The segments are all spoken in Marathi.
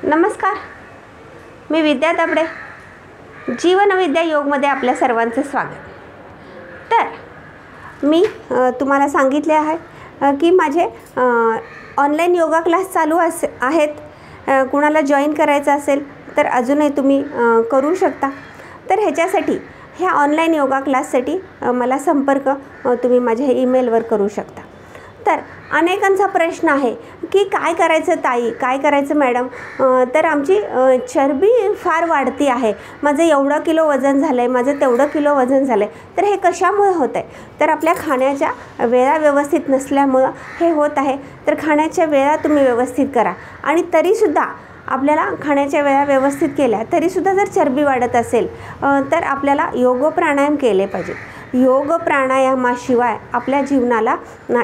नमस्कार, मी विद्या ताबडे. जीवनविद्या योगमध्ये आपल्या सर्वांचे स्वागत. तर मी तुम्हाला सांगितले आहे की माझे ऑनलाईन योगा क्लास चालू आहेत. कुणाला जॉईन करायचं असेल तर अजूनही तुम्ही करू शकता. तर ह्याच्यासाठी ह्या ऑनलाईन योगा क्लाससाठी मला संपर्क तुम्ही माझ्या ईमेलवर करू शकता. तर अनेकांचा प्रश्न आहे की काय करायचं ताई, काय करायचं मॅडम, तर आमची चरबी फार वाढती आहे, माझं एवढं किलो वजन झालं आहे, माझं तेवढं किलो वजन झालं आहे. तर हे कशामुळे होत आहे? तर आपल्या खाण्याच्या वेळा व्यवस्थित नसल्यामुळं हे होत आहे. तर खाण्याच्या वेळा तुम्ही व्यवस्थित करा. आणि तरीसुद्धा आपल्याला खाण्याच्या वेळा व्यवस्थित केल्या तरीसुद्धा जर चरबी वाढत असेल तर आपल्याला योग प्राणायाम केले पाहिजे. योग प्राणायामाशिवाय आपल्या जीवनाला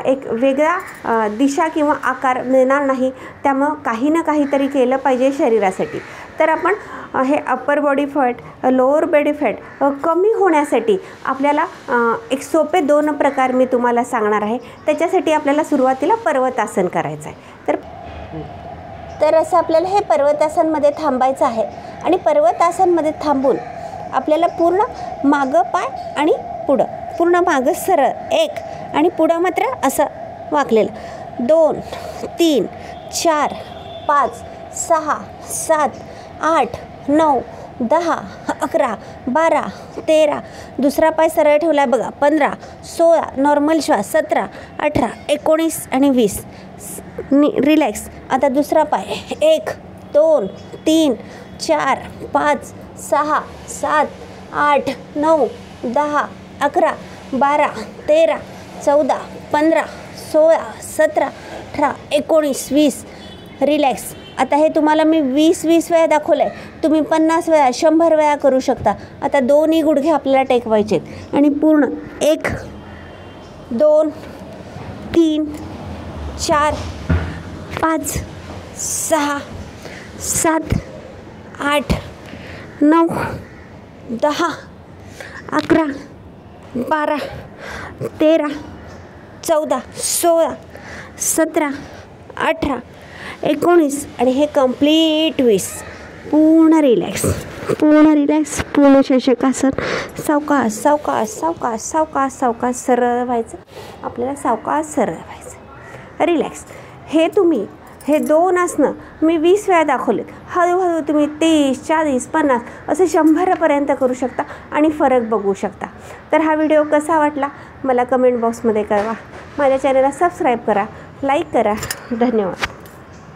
एक वेगळा दिशा किंवा आकार मिळणार नाही. त्यामुळं काही ना काहीतरी केलं पाहिजे शरीरासाठी. तर आपण हे upper body fat, lower body fat कमी होण्यासाठी आपल्याला एक सोपे 2 प्रकार मी तुम्हाला सांगणार आहे. त्याच्यासाठी आपल्याला सुरुवातीला पर्वतासन करायचं आहे. तर असं आपल्याला हे पर्वतासनमध्ये थांबायचं आहे. आणि पर्वतासनमध्ये थांबून आपल्याला पूर्ण मागं पाय आणि पुढं, पूर्ण मागं सरळ 1 आणि पुढं मात्र असं वाकलेलं 2 3 4 5 6 7 8 9 10 11 12 13. दुसरा पाय सरळ ठेवला आहे बघा. 15 16 नॉर्मल श्वास. 17 18 19 आणि 20 रिलॅक्स. आता दुसरा पाय 1 2 3 4 5 6 7 8 9 10 11 12 13 14 15 16 17 18 19 20 रिलॅक्स. आता हे तुम्हाला मी 20 वेळा दाखवलं आहे. तुम्ही 50 वेळा 100 वेळा करू शकता. आता 2 गुडघे आपल्याला टेकवायचे आणि पूर्ण 1 2 3 4 5 6 7 8 9 10 11 12 13 14 16 17 18 19 आणि हे कंप्लीट 20. पूर्ण रिलॅक्स, पूर्ण रिलॅक्स, पूर्ण शशकासन. सावकाश सावकाश सावकाश सावकाश सावकाश सरळ व्हायचं. आपल्याला सावकाश सरळ व्हायचं. रिलॅक्स. हे 2 आसनं मी 20 वेळा दाखवलेत. हळूहळू तुम्ही 30 40 50 असे 100पर्यंत करू शकता आणि फरक बघू शकता. तर हा व्हिडिओ कसा वाटला मला कमेंट बॉक्समध्ये कळवा. माझ्या चॅनलला सबस्क्राईब करा, लाईक करा. धन्यवाद.